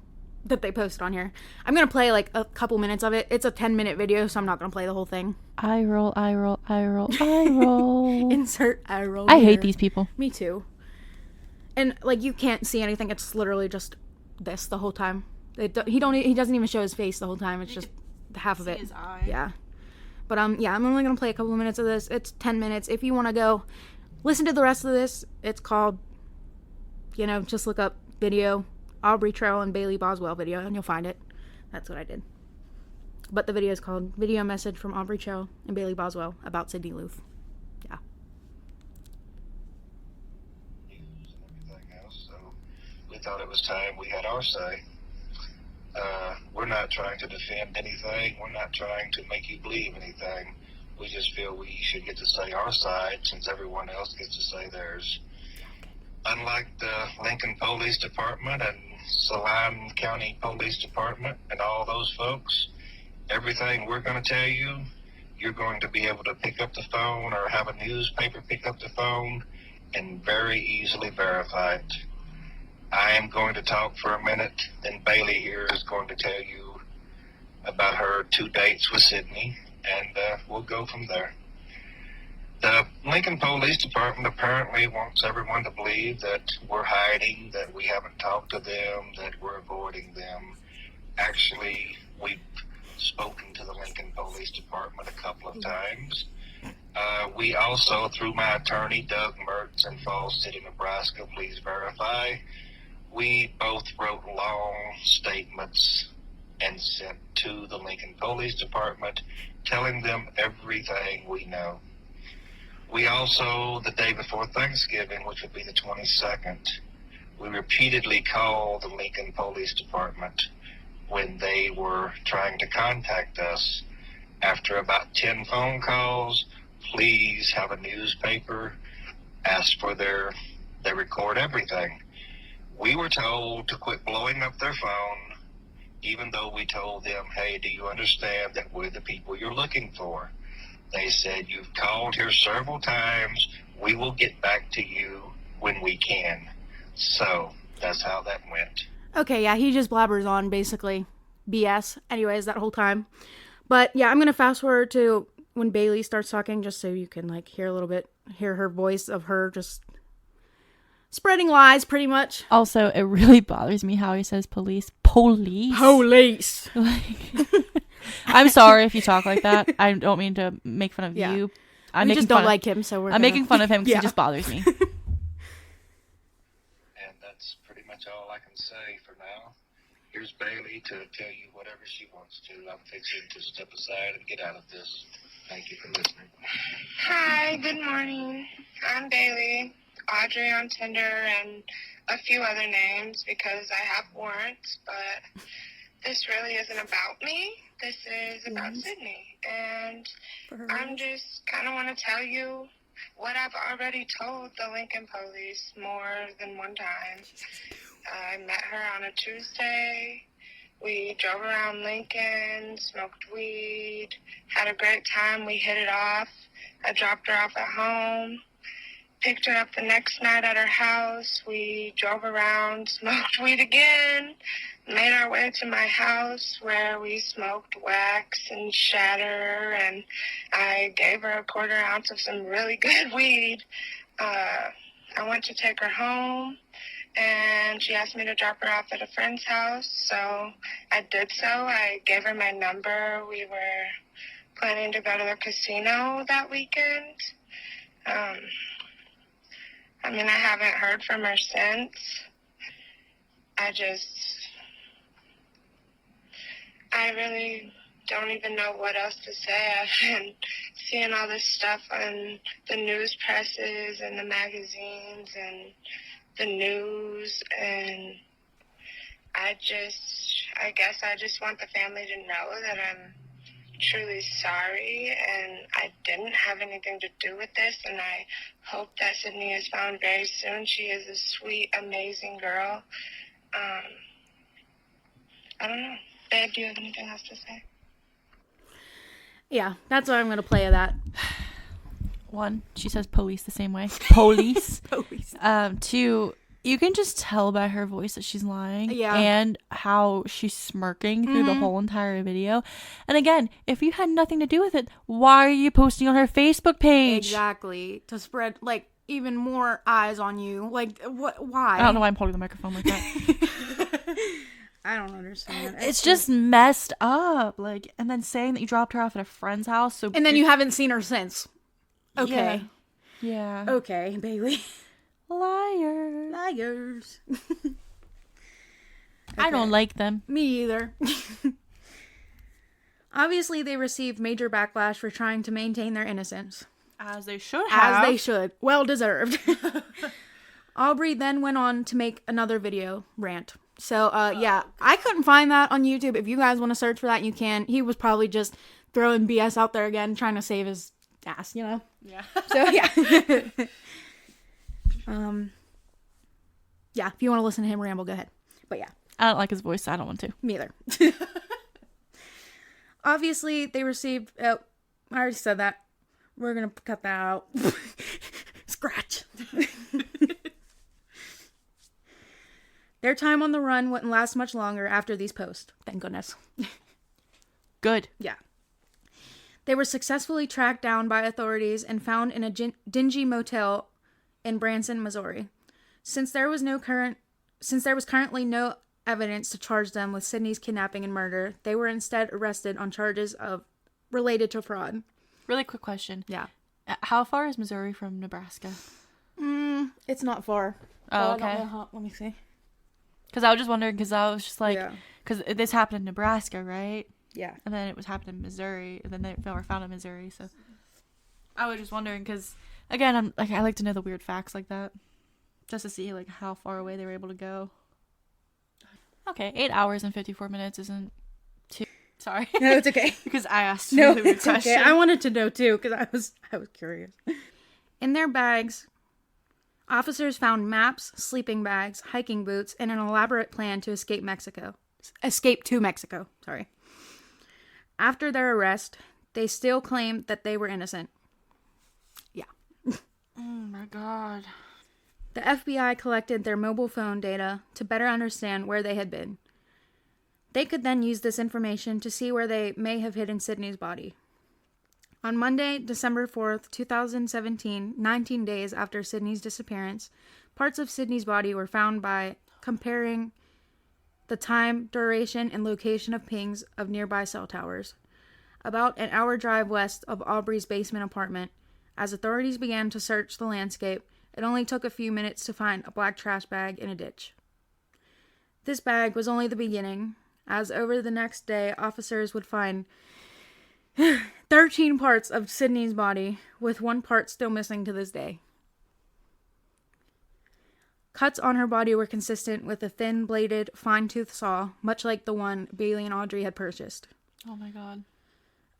that they posted on here. I'm going to play, a couple minutes of it. It's a 10-minute video, so I'm not going to play the whole thing. I roll, I roll, I roll, I roll. Insert I roll. I hate these people. Me too. And, you can't see anything. It's literally just this the whole time. He doesn't even show his face the whole time. It's just half of it. His eye. Yeah. But, I'm only going to play a couple of minutes of this. It's 10 minutes. If you want to go listen to the rest of this, it's called, just look up video, Aubrey Trail and Bailey Boswell video, and you'll find it. That's what I did. But the video is called Video Message from Aubrey Trail and Bailey Boswell about Sydney Loofe. Yeah. News and everything else, so we thought it was time we had our say. We're not trying to defend anything. We're not trying to make you believe anything. We just feel we should get to say our side since everyone else gets to say theirs. Unlike the Lincoln Police Department and Saline County Police Department and all those folks, everything we're going to tell you, you're going to be able to pick up the phone or have a newspaper pick up the phone and very easily verify it. I am going to talk for a minute, then Bailey here is going to tell you about her 2 dates with Sydney, and we'll go from there. The Lincoln Police Department apparently wants everyone to believe that we're hiding, that we haven't talked to them, that we're avoiding them. Actually, we've spoken to the Lincoln Police Department a couple of times. We also, through my attorney, Doug Mertz in Falls City, Nebraska, please verify, we both wrote long statements and sent to the Lincoln Police Department telling them everything we know. We also, the day before Thanksgiving, which would be the 22nd, we repeatedly called the Lincoln Police Department when they were trying to contact us. After about 10 phone calls, please have a newspaper, ask for they record everything. We were told to quit blowing up their phone, even though we told them, hey, do you understand that we're the people you're looking for? They said, you've called here several times. We will get back to you when we can. So that's how that went. Okay, yeah, he just blabbers on, basically. BS. Anyways, that whole time. But yeah, I'm going to fast forward to when Bailey starts talking, just so you can like hear her voice of her just spreading lies, pretty much. Also, it really bothers me how he says police. Police. Like, I'm sorry if you talk like that. I don't mean to make fun of you. We just don't like him, so I'm making fun of him because he just bothers me. And that's pretty much all I can say for now. Here's Bailey to tell you whatever she wants to. I'm fixing to step aside and get out of this. Thank you for listening. Hi, good morning. I'm Bailey, Audrey on Tinder, and a few other names because I have warrants, but this really isn't about me. This is about Sydney, and I'm just kind of want to tell you what I've already told the Lincoln Police more than one time. I met her on a Tuesday. We drove around Lincoln, smoked weed, had a great time. We hit it off. I dropped her off at home, picked her up the next night at her house. We drove around, smoked weed again, made our way to my house where we smoked wax and shatter, and I gave her a quarter ounce of some really good weed. I went to take her home, and she asked me to drop her off at a friend's house, so I did so. I gave her my number. We were planning to go to the casino that weekend. I haven't heard from her since. I really don't even know what else to say. I've been seeing all this stuff on the news presses and the magazines and the news, and I guess I just want the family to know that I'm truly sorry and I didn't have anything to do with this, and I hope that Sydney is found very soon. She is a sweet, amazing girl. I don't know. Babe, do you have anything else to say? Yeah, that's what I'm going to play of that. One, she says police the same way. Police. Police. Two, you can just tell by her voice that she's lying. Yeah. And how she's smirking through the whole entire video. And again, if you had nothing to do with it, why are you posting on her Facebook page? Exactly. To spread, like, even more eyes on you. Like, what? Why? I don't know why I'm holding the microphone like that. I don't understand. It's just messed up. Like, and then saying that you dropped her off at a friend's house. And then you haven't seen her since. Okay. Yeah. Okay, Bailey. Liars. Okay. I don't like them. Me either. Obviously, they received major backlash for trying to maintain their innocence. As they should have. As they should. Well deserved. Aubrey then went on to make another video rant. So, yeah, I couldn't find that on YouTube. If you guys want to search for that, you can. He was probably just throwing BS out there again, trying to save his ass, you know? Yeah. So, yeah. Yeah, if you want to listen to him ramble, go ahead. But yeah. I don't like his voice, so I don't want to. Me either. Obviously, they received... Oh, I already said that. We're going to cut that out. Scratch. Their time on the run wouldn't last much longer after these posts. Thank goodness. Good. Yeah. They were successfully tracked down by authorities and found in a dingy motel in Branson, Missouri. Since there was currently no evidence to charge them with Sydney's kidnapping and murder, they were instead arrested on charges related to fraud. Really quick question. Yeah. How far is Missouri from Nebraska? It's not far. Oh, okay. Let me see. Because I was just wondering, because I was just like, because this happened in Nebraska, right? Yeah. And then it was happened in Missouri, and then they were found in Missouri, so I was just wondering, because, again, I like to know the weird facts like that, just to see, like, how far away they were able to go. Okay, 8 hours and 54 minutes isn't too... Sorry. No, it's okay. Because I asked No, a really weird it's question. okay. I wanted to know, too, because I was curious. In their bags, officers found maps, sleeping bags, hiking boots, and an elaborate plan to escape to Mexico. Sorry. After their arrest, they still claimed that they were innocent. Yeah. Oh my god. The FBI collected their mobile phone data to better understand where they had been. They could then use this information to see where they may have hidden Sydney's body. On Monday, December 4th, 2017, 19 days after Sydney's disappearance, parts of Sydney's body were found by comparing the time, duration, and location of pings of nearby cell towers. About an hour drive west of Aubrey's basement apartment, as authorities began to search the landscape, it only took a few minutes to find a black trash bag in a ditch. This bag was only the beginning, as over the next day, officers would find 13 parts of Sydney's body, with one part still missing to this day. Cuts on her body were consistent with a thin-bladed, fine-toothed saw, much like the one Bailey and Audrey had purchased. Oh my god.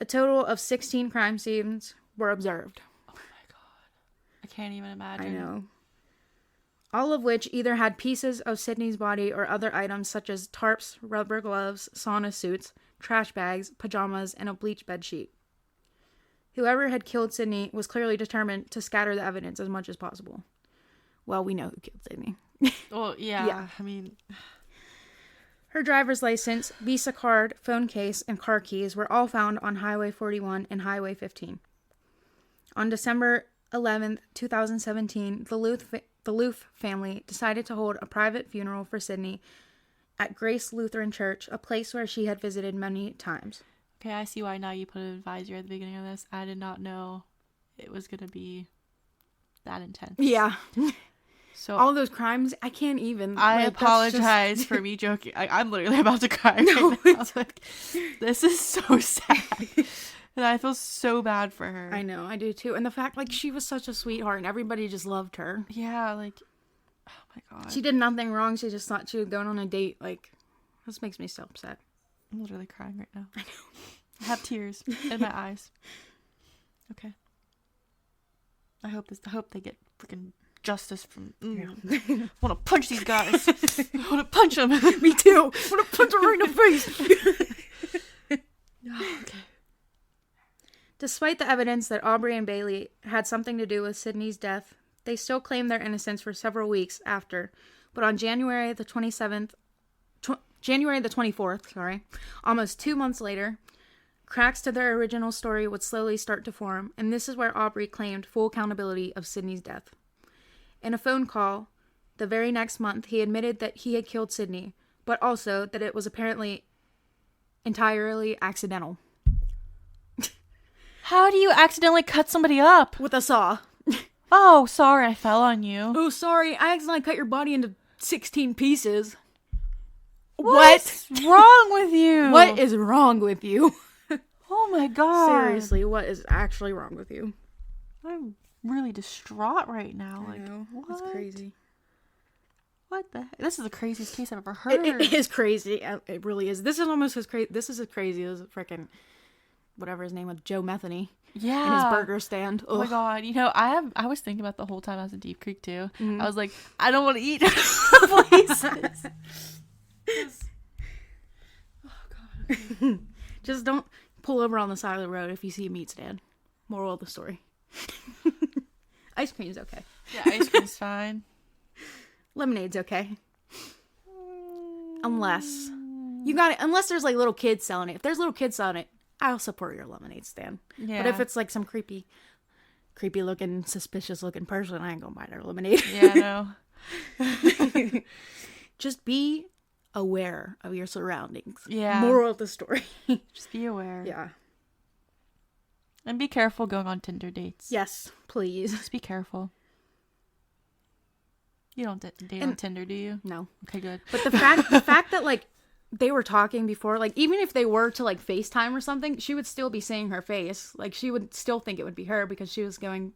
A total of 16 crime scenes were observed. Oh my god. I can't even imagine. I know. All of which either had pieces of Sydney's body or other items such as tarps, rubber gloves, sauna suits, trash bags, pajamas, and a bleach bed sheet. Whoever had killed Sydney was clearly determined to scatter the evidence as much as possible. Well, we know who killed Sydney. Well, yeah. I mean... Her driver's license, Visa card, phone case, and car keys were all found on Highway 41 and Highway 15. On December 11th, 2017, the Loofe family decided to hold a private funeral for Sydney at Grace Lutheran Church, a place where she had visited many times. Okay, I see why now you put an advisory at the beginning of this. I did not know it was going to be that intense. Yeah. So all those crimes, I can't even. I apologize for me joking. I'm literally about to cry right now. Like, this is so sad. And I feel so bad for her. I know, I do too. And the fact, like, she was such a sweetheart and everybody just loved her. Yeah, like, oh my god. She did nothing wrong. She just thought she was going on a date. Like, this makes me so upset. I'm literally crying right now. I know. I have tears in my eyes. Okay. I hope they get freaking justice from... I want to punch these guys. I want to punch them. Me too. I want to punch them right in the face. Okay. Despite the evidence that Aubrey and Bailey had something to do with Sydney's death, they still claimed their innocence for several weeks after. But on January the 24th, almost 2 months later, cracks to their original story would slowly start to form, and this is where Aubrey claimed full accountability of Sydney's death. In a phone call, the very next month, he admitted that he had killed Sydney, but also that it was apparently entirely accidental. How do you accidentally cut somebody up? With a saw. Oh, sorry, I fell on you. Oh, sorry, I accidentally cut your body into 16 pieces. What's wrong with you? What is wrong with you? Oh my god. Seriously, what is actually wrong with you? I'm really distraught right now. I know. That's crazy. What the heck? This is the craziest case I've ever heard. It is crazy. It really is. This is almost as crazy. This is as crazy as freaking whatever his name was, Joe Metheny. Yeah. And his burger stand. Ugh. Oh my god. You know, I was thinking about the whole time I was in Deep Creek too. Mm-hmm. I was like, I don't want to eat places. Oh god. Okay. Just don't pull over on the side of the road if you see a meat stand. Moral of the story. Ice cream's okay. Yeah, ice cream's fine. Lemonade's okay. Unless you got it. Unless there's like little kids selling it. If there's little kids selling it, I'll support your lemonade stand. Yeah. But if it's like some creepy looking, suspicious looking person, I ain't gonna buy their lemonade. Yeah, no. Just be aware of your surroundings. Yeah. Moral of the story. Just be aware. Yeah. And be careful going on Tinder dates. Yes, please. Just be careful. You don't date on Tinder, do you? No. Okay, good. But the fact that like they were talking before, like even if they were to like FaceTime or something, she would still be seeing her face. Like she would still think it would be her because she was going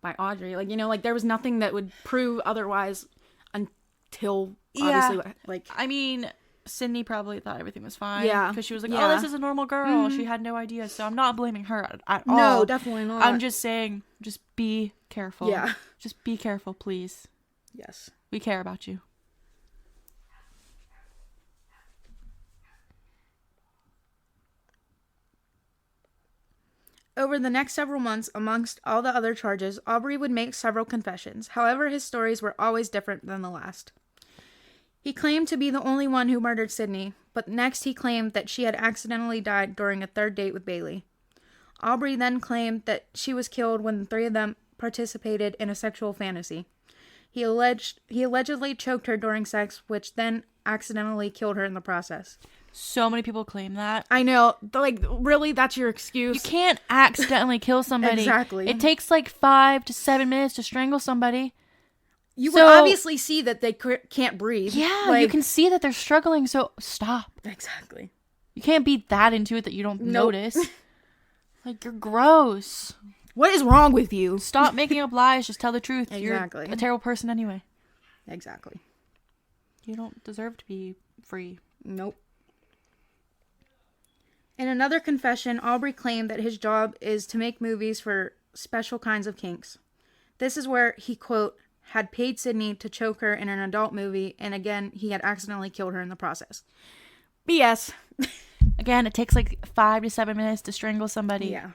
by Audrey. Like, you know, like there was nothing that would prove otherwise until obviously like I mean, Sydney probably thought everything was fine. Yeah. Because she was like, Yeah. oh, this is a normal girl. She had no idea. So I'm not blaming her at all. No, definitely not. I'm just saying, just be careful. Yeah. Just be careful, please. Yes. We care about you. Over the next several months, amongst all the other charges, Aubrey would make several confessions. However, his stories were always different than the last. He claimed to be the only one who murdered Sydney, but next he claimed that she had accidentally died during a third date with Bailey. Aubrey then claimed that she was killed when the three of them participated in a sexual fantasy. He allegedly choked her during sex, which then accidentally killed her in the process. So many people claim that. I know. Like, really? That's your excuse? You can't accidentally kill somebody. Exactly. It takes like 5 to 7 minutes to strangle somebody. You would obviously see that they can't breathe. Yeah, like, you can see that they're struggling, so stop. Exactly. You can't be that into it that you don't notice. Like, you're gross. What is wrong with you? Stop making up lies. Just tell the truth. Exactly. You're a terrible person anyway. Exactly. You don't deserve to be free. Nope. In another confession, Aubrey claimed that his job is to make movies for special kinds of kinks. This is where he, quote, had paid Sydney to choke her in an adult movie, and again, he had accidentally killed her in the process. BS. Again, it takes like 5 to 7 minutes to strangle somebody. Yeah.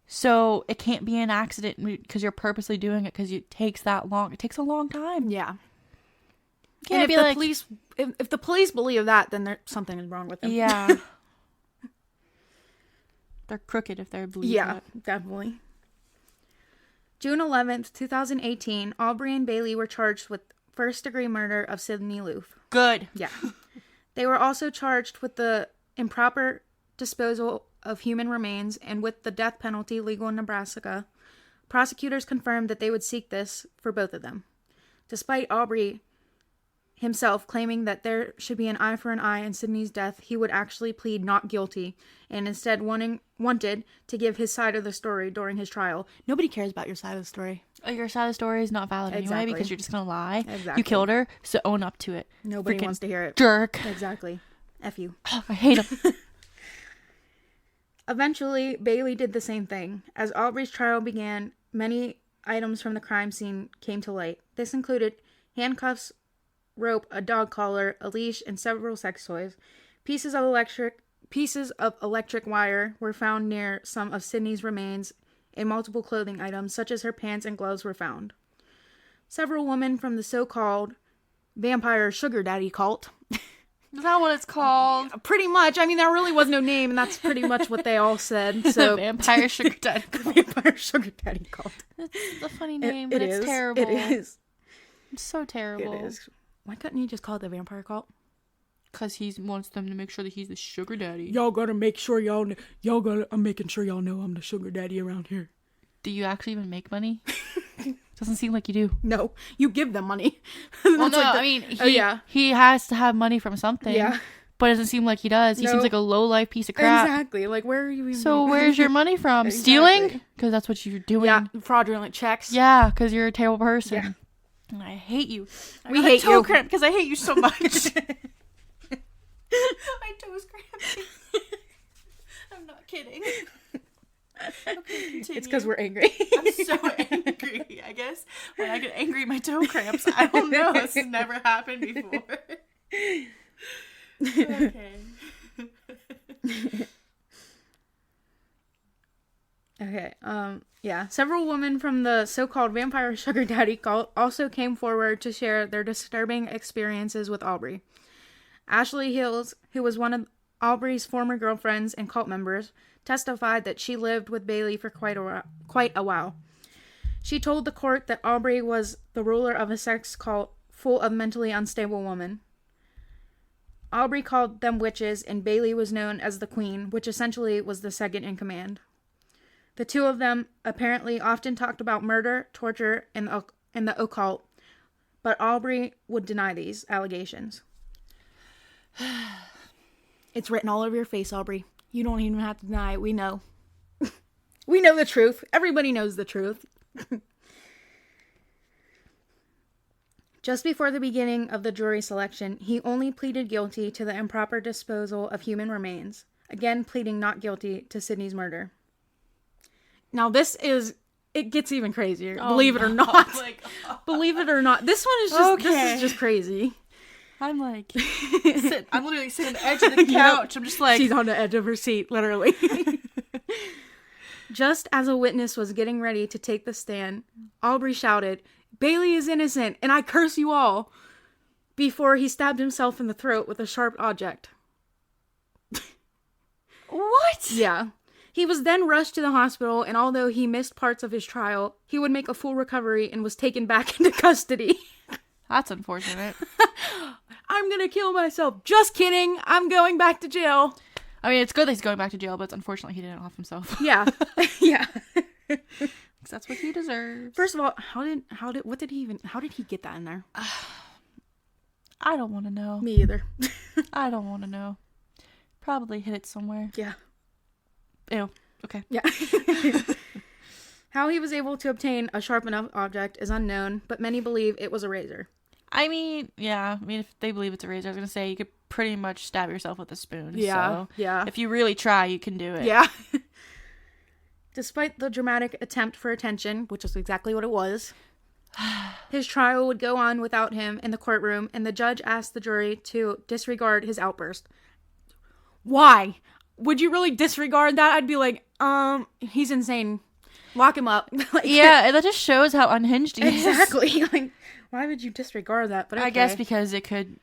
So it can't be an accident because you're purposely doing it because it takes that long. It takes a long time. Yeah. You can't And be if the like, police, if the police believe that, then something is wrong with them. yeah. They're crooked if they believe Yeah, that. definitely. June 11th, 2018, Aubrey and Bailey were charged with first-degree murder of Sydney Loofe. Good. Yeah. They were also charged with the improper disposal of human remains and with the death penalty legal in Nebraska. Prosecutors confirmed that they would seek this for both of them. Despite Aubrey himself claiming that there should be an eye for an eye in Sydney's death, he would actually plead not guilty and instead wanted to give his side of the story during his trial. Nobody cares about your side of the story. Your side of the story is not valid anyway Exactly. because you're just going to lie. Exactly. You killed her, so own up to it. Nobody Freaking wants to hear it. Jerk. Exactly. F you. Oh, I hate him. Eventually, Bailey did the same thing. As Aubrey's trial began, many items from the crime scene came to light. This included handcuffs, rope, a dog collar, a leash, and several sex toys. Pieces of electric wire were found near some of Sydney's remains, and multiple clothing items, such as her pants and gloves, were found. Several women from the so-called vampire sugar daddy cult. Is that what it's called? Pretty much. I mean, there really was no name, and that's pretty much what they all said. The So vampire sugar daddy. vampire sugar daddy cult. It's a funny name, It but it's is. terrible. It is. It's so terrible. It is. Why couldn't you just call it the vampire cult? Because he wants them to make sure that he's the sugar daddy. Y'all gotta make sure I'm making sure y'all know I'm the sugar daddy around here. Do you actually even make money? Doesn't seem like you do. No, you give them money. Well, That's no, like the- I mean, yeah. he has to have money from something. Yeah. But it doesn't seem like he does. He No. seems like a low-life piece of crap. Exactly. Like, where are you even? So where's your money from? Exactly. Stealing? Because that's what you're doing. Yeah, fraudulent checks. Yeah, because you're a terrible person. Yeah. And I hate you. We hate you. because I hate you so much. My toes cramping. I'm not kidding. Okay, continue. It's because we're angry. I'm so angry. I guess when I get angry, my toe cramps. I don't know. This has never happened before. Okay. Okay, yeah. Several women from the so-called vampire sugar daddy cult also came forward to share their disturbing experiences with Aubrey. Ashley Hills, who was one of Aubrey's former girlfriends and cult members, testified that she lived with Bailey for quite a while. She told the court that Aubrey was the ruler of a sex cult full of mentally unstable women. Aubrey called them witches, and Bailey was known as the Queen, which essentially was the second in command. The two of them apparently often talked about murder, torture, and the occult, but Aubrey would deny these allegations. It's written all over your face, Aubrey. You don't even have to deny it. We know. We know the truth. Everybody knows the truth. Just before the beginning of the jury selection, he only pleaded guilty to the improper disposal of human remains, again pleading not guilty to Sydney's murder. Now it gets even crazier. Believe it or not. Believe it or not. This one is just, This is just crazy. I'm like, I'm literally sitting on the edge of the couch. I'm just like. She's on the edge of her seat, literally. Just as a witness was getting ready to take the stand, Aubrey shouted, "Bailey is innocent, and I curse you all," before he stabbed himself in the throat with a sharp object. What? Yeah. He was then rushed to the hospital, and although he missed parts of his trial, he would make a full recovery and was taken back into custody. That's unfortunate. I'm gonna kill myself. Just kidding. I'm going back to jail. I mean, it's good that he's going back to jail, but unfortunately he didn't off himself. Yeah. Yeah. Because that's what he deserves. First of all, how did he get that in there? I don't want to know. Me either. I don't want to know. Probably hid it somewhere. Yeah. Ew. Okay. Yeah. How he was able to obtain a sharp enough object is unknown, but many believe it was a razor. I mean, yeah. I mean, if they believe it's a razor, I was going to say you could pretty much stab yourself with a spoon. Yeah. So Yeah. if you really try, you can do it. Yeah. Despite the dramatic attempt for attention, which is exactly what it was, his trial would go on without him in the courtroom, and the judge asked the jury to disregard his outburst. Why? Would you really disregard that? I'd be like, he's insane. Lock him up. Like, yeah, that just shows how unhinged he is. Exactly. Like, why would you disregard that? But okay. I guess because it could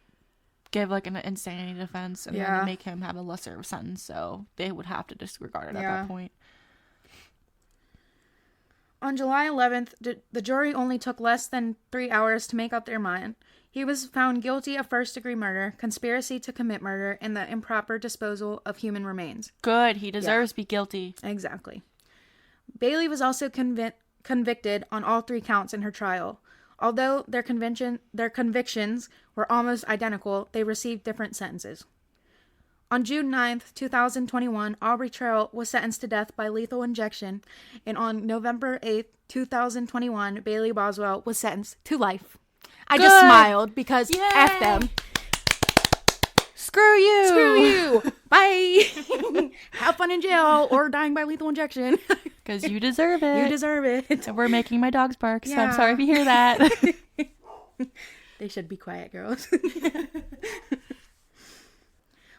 give like an insanity defense and then make him have a lesser sentence, so they would have to disregard it at that point. On July 11th, the jury only took less than 3 hours to make up their mind. He was found guilty of first-degree murder, conspiracy to commit murder, and the improper disposal of human remains. Good. He deserves to be guilty. Exactly. Bailey was also convicted on all 3 counts in her trial. Although their convictions were almost identical, they received different sentences. On June 9th, 2021, Aubrey Trail was sentenced to death by lethal injection, and on November 8th, 2021, Bailey Boswell was sentenced to life. I just smiled because F them. Screw you. Screw you. Bye. Have fun in jail or dying by lethal injection. Because you deserve it. You deserve it. And we're making my dogs bark, so I'm sorry if you hear that. They should be quiet, girls.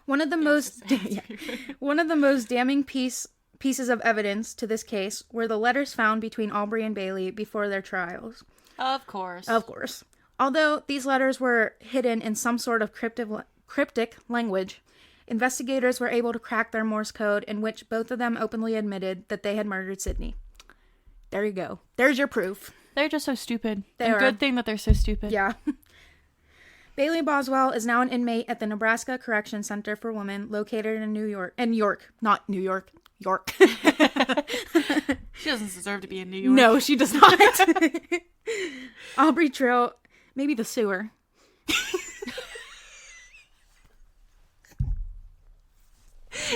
One of the most damning pieces of evidence to this case were the letters found between Aubrey and Bailey before their trials. Of course. Of course. Although these letters were hidden in some sort of cryptic language, investigators were able to crack their Morse code, in which both of them openly admitted that they had murdered Sydney. There you go. There's your proof. They're just so stupid. They are. Good thing that they're so stupid. Yeah. Bailey Boswell is now an inmate at the Nebraska Correction Center for Women, located in York. She doesn't deserve to be in New York. No, she does not. Aubrey Trail, maybe the sewer.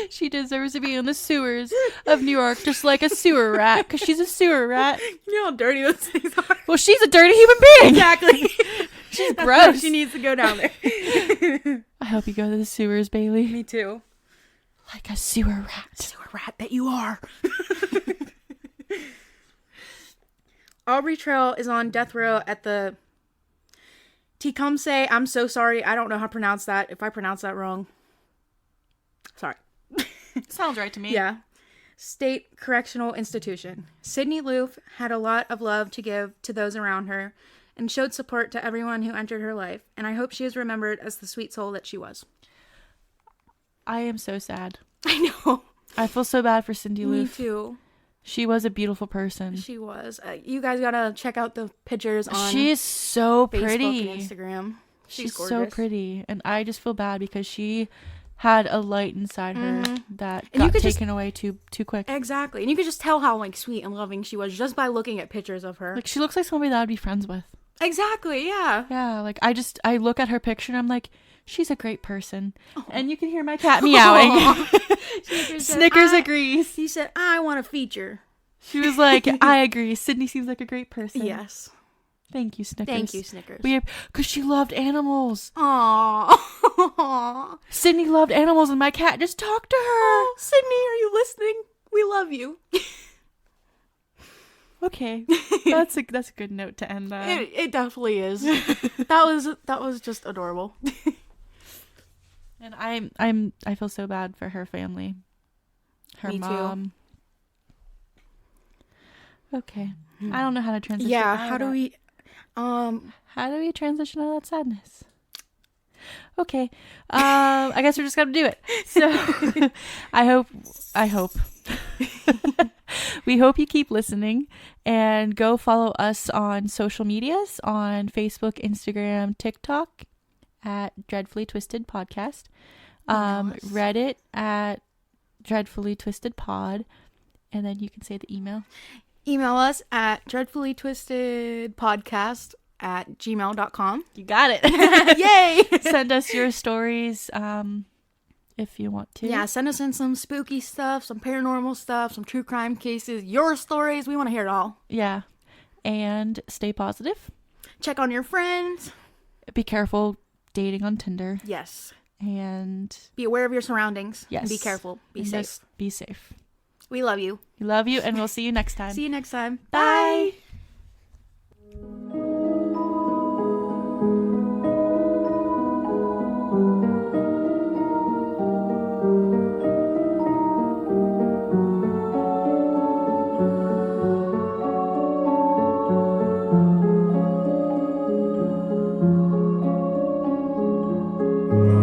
She deserves to be in the sewers of New York, just like a sewer rat, because she's a sewer rat. You know how dirty those things are. Well, she's a dirty human being. Exactly. She's gross. She needs to go down there. I hope you go to the sewers, Bailey. Me too. Like a sewer rat. Sewer rat that you are. Aubrey Trail is on death row at the Tecumseh. I'm so sorry. I don't know how to pronounce that. If I pronounce that wrong. Sorry. Sounds right to me. Yeah. State Correctional Institution. Sydney Loofe had a lot of love to give to those around her and showed support to everyone who entered her life, and I hope she is remembered as the sweet soul that she was. I am so sad. I know. I feel so bad for Cindy Me Loofe. too. She was a beautiful person. She was. You guys gotta check out the pictures on She is so Facebook pretty. and Instagram. She's gorgeous. so pretty. And I just feel bad because she had a light inside her that And you got could taken away too quick. Exactly. And you could just tell how like sweet and loving she was just by looking at pictures of her. Like, she looks like somebody that I'd be friends with. Exactly, yeah. Yeah, like I look at her picture and I'm like, she's a great person. And you can hear my cat meowing. Snickers agrees. He said, I want a feature. She was like, I agree. Sydney seems like a great person. Yes. Thank you, Snickers. Thank you, Snickers. Because she loved animals. Aww. Sydney loved animals and my cat just talked to her. Oh, Sydney, are you listening? We love you. Okay. That's a good note to end on. It definitely is. That was just adorable. And I feel so bad for her family. Her Me mom. Too. Okay. I don't know how to transition. Yeah, out of that. How do we transition out of that sadness? Okay. I guess we're just gonna do it. So I hope we hope you keep listening and go follow us on social medias on Facebook, Instagram, TikTok at Dreadfully Twisted Podcast. Nice. Reddit at Dreadfully Twisted Pod. And then you can say the email. Email us at dreadfullytwistedpodcast@gmail.com. You got it. Yay! Send us your stories if you want to. Yeah, send us in some spooky stuff, some paranormal stuff, some true crime cases, your stories. We want to hear it all. Yeah. And stay positive. Check on your friends. Be careful dating on Tinder. Yes. And Be aware of your surroundings. yes. And be careful. Be And safe. just be safe. We love you. We love you, and we'll see you next time. See you next time. Bye. Bye.